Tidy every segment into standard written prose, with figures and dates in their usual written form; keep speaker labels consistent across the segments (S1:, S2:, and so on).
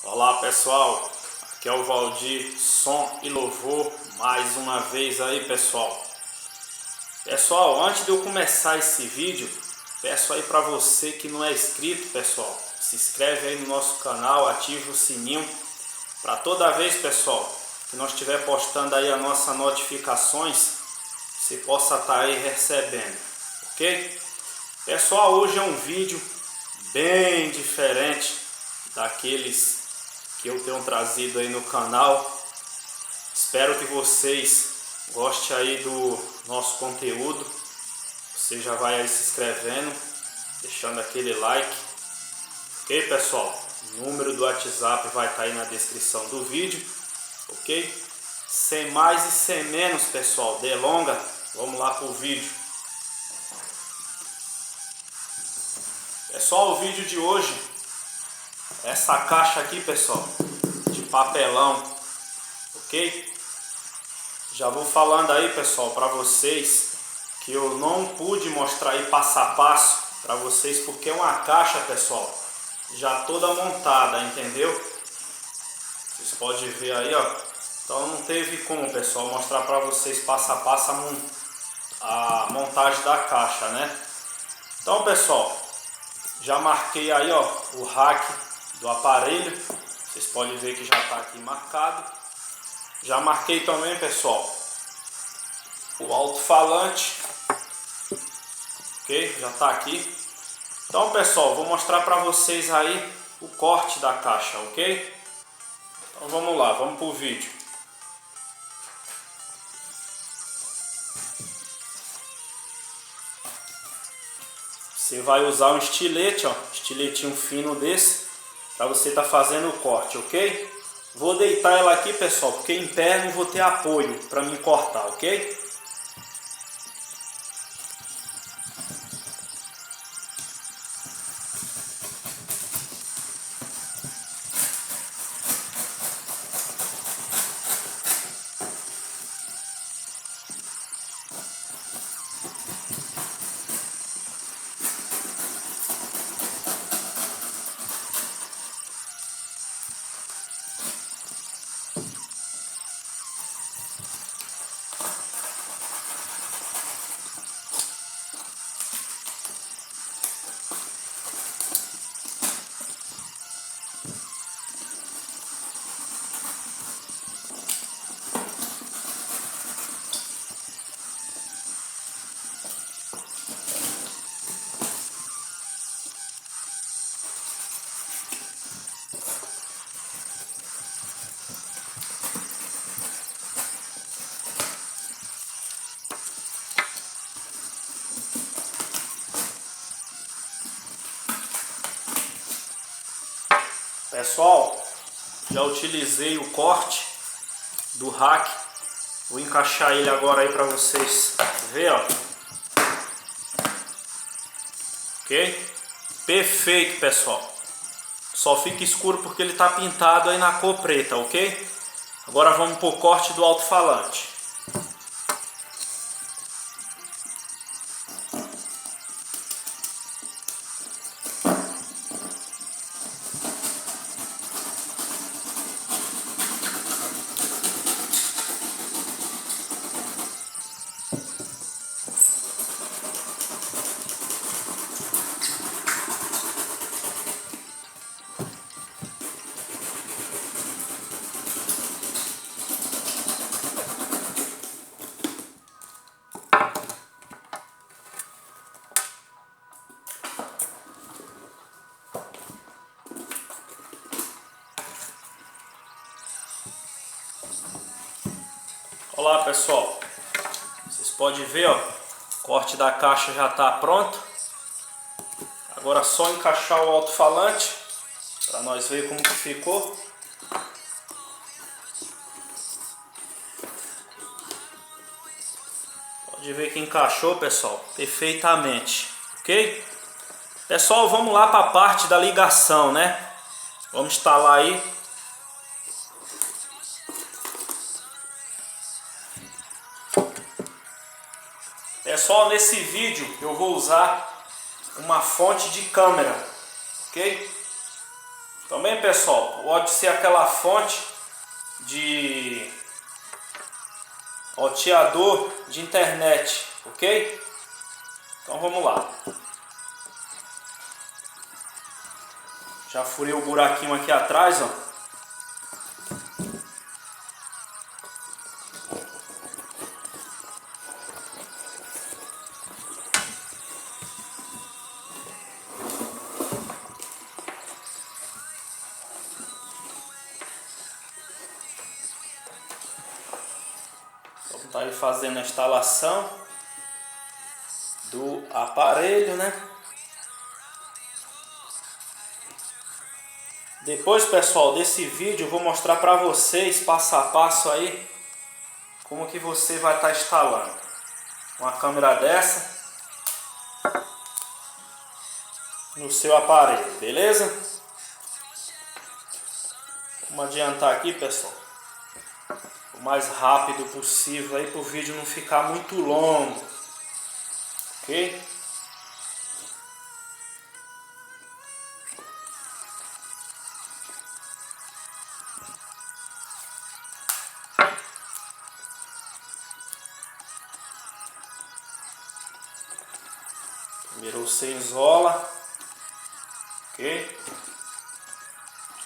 S1: Olá pessoal, aqui é o Valdir, som e louvor, mais uma vez aí pessoal. Pessoal, antes de eu começar esse vídeo, peço aí para você que não é inscrito, pessoal, se inscreve aí no nosso canal, ativa o sininho, para toda vez pessoal, que nós estiver postando aí as nossas notificações, você possa estar aí recebendo, ok? Pessoal, hoje é um vídeo bem diferente daqueles que eu tenho trazido aí no canal. Espero que vocês gostem aí do nosso conteúdo. Você já vai aí se inscrevendo, deixando aquele like, ok pessoal? O número do WhatsApp vai estar aí na descrição do vídeo, ok? Sem mais e sem menos pessoal, delonga, vamos lá para o vídeo. Pessoal, o vídeo de hoje, essa caixa aqui pessoal, de papelão, ok? Já vou falando aí pessoal para vocês que eu não pude mostrar aí passo a passo para vocês porque é uma caixa pessoal já toda montada, entendeu? Vocês podem ver aí, ó. Então não teve como pessoal mostrar para vocês passo a passo a montagem da caixa, né? Então pessoal, já marquei aí, ó, o rack do aparelho. Vocês podem ver que já está aqui marcado. Já marquei também, pessoal, o alto-falante, ok? Já está aqui. Então, pessoal, vou mostrar para vocês aí o corte da caixa, ok? Então, vamos lá, vamos para o vídeo. Você vai usar um estilete, ó, estiletinho fino desse, para você estar fazendo o corte, ok? Vou deitar ela aqui, pessoal, porque em pé não vou ter apoio para me cortar, ok? Pessoal, já utilizei o corte do rack. Vou encaixar ele agora aí para vocês verem, ó. Ok? Perfeito, pessoal. Só fica escuro porque ele está pintado aí na cor preta, ok? Agora vamos para o corte do alto-falante. Olá pessoal, vocês podem ver, ó, o corte da caixa já está pronto. Agora é só encaixar o alto-falante para nós ver como que ficou. Pode ver que encaixou, pessoal, perfeitamente, ok? Pessoal, vamos lá para a parte da ligação, né? Vamos instalar aí. Pessoal, nesse vídeo eu vou usar uma fonte de câmera, ok? Também, pessoal, pode ser aquela fonte de roteador de internet, ok? Então vamos lá. Já furei o buraquinho aqui atrás, ó. Vamos estar aí fazendo a instalação do aparelho, né? Depois, pessoal, desse vídeo eu vou mostrar para vocês passo a passo aí como que você vai estar instalando uma câmera dessa no seu aparelho, beleza? Vamos adiantar aqui, pessoal, o mais rápido possível aí para o vídeo não ficar muito longo, ok? Primeiro você isola, ok?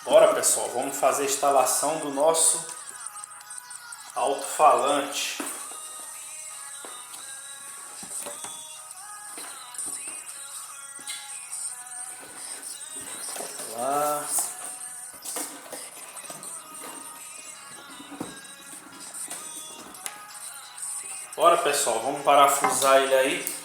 S1: Bora, pessoal, vamos fazer a instalação do nosso alto-falante. Lá. Bora, pessoal, vamos parafusar ele aí.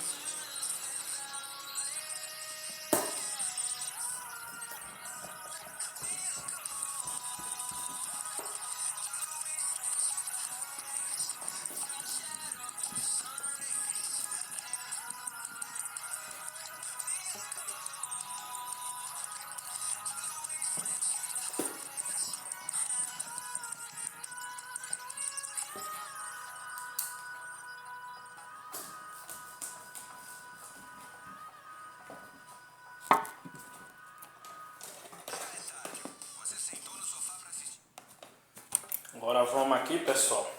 S1: Agora vamos aqui, pessoal,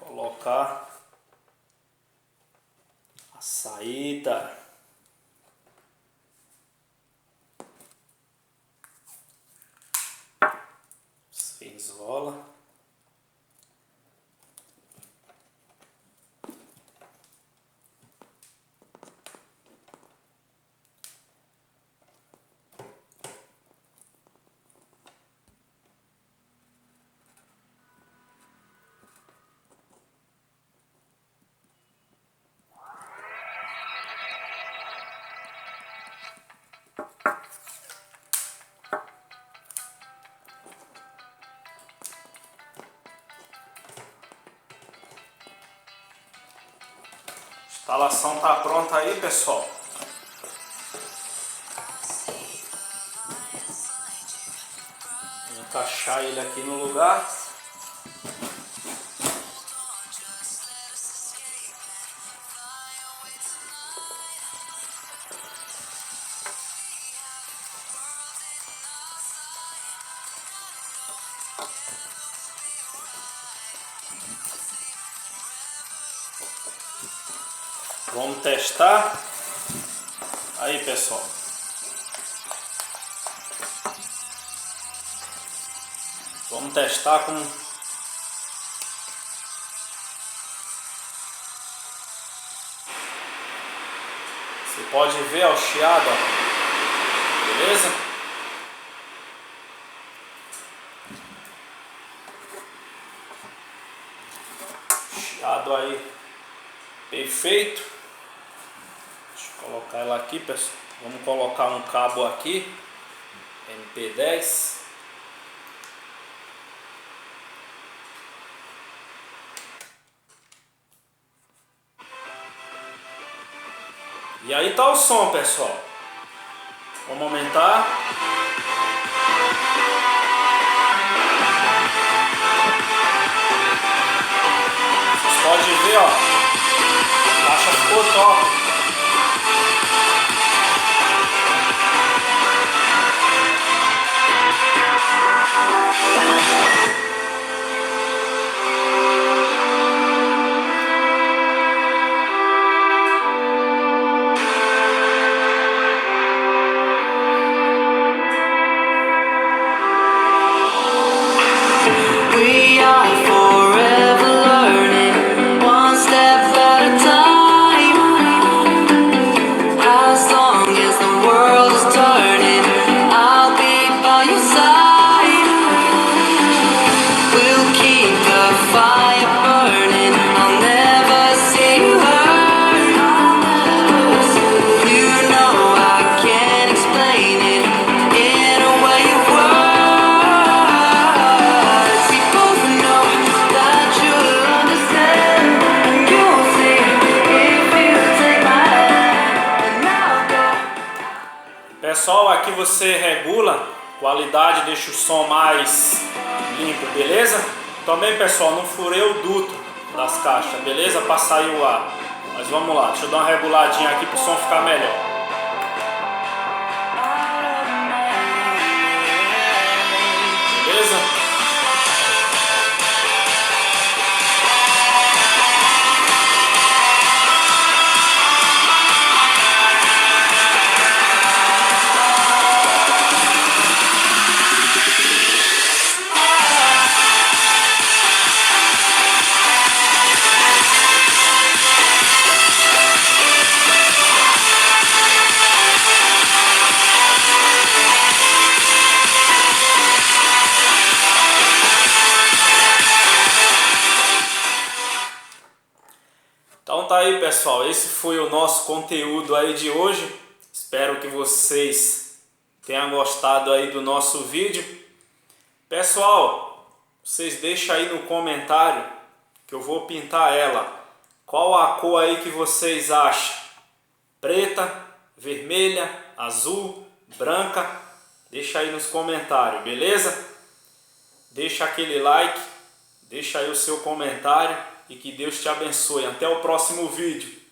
S1: colocar a saída. Você isola. A instalação tá pronta aí, pessoal. Vou encaixar ele aqui no lugar. Vamos testar. Aí, pessoal. Vamos testar com... Você pode ver, ó, o chiado, ó. Beleza? Chiado aí perfeito. Deixa eu colocar ela aqui, pessoal. Vamos colocar um cabo aqui, MP10. E aí tá o som, pessoal. Vamos aumentar. Vocês podem ver, ó. A caixa ficou top. você regula qualidade, deixa o som mais limpo, beleza? Também, pessoal, não furei o duto das caixas, beleza? Para sair o ar. Mas vamos lá, deixa eu dar uma reguladinha aqui para o som ficar melhor. Beleza? Então tá aí, pessoal, esse foi o nosso conteúdo aí de hoje. Espero que vocês tenham gostado aí do nosso vídeo. Pessoal, vocês deixam aí no comentário que eu vou pintar ela. Qual a cor aí que vocês acham? Preta, vermelha, azul, branca? Deixa aí nos comentários, beleza? Deixa aquele like, deixa aí o seu comentário. E que Deus te abençoe. Até o próximo vídeo.